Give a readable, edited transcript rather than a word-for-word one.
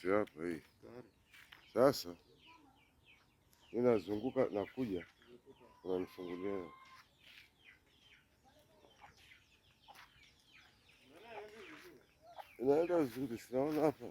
Si hapa hii. Sasa ninazunguka nakuja, unanifungulia. Inaenda vizuri, sinaona hapa.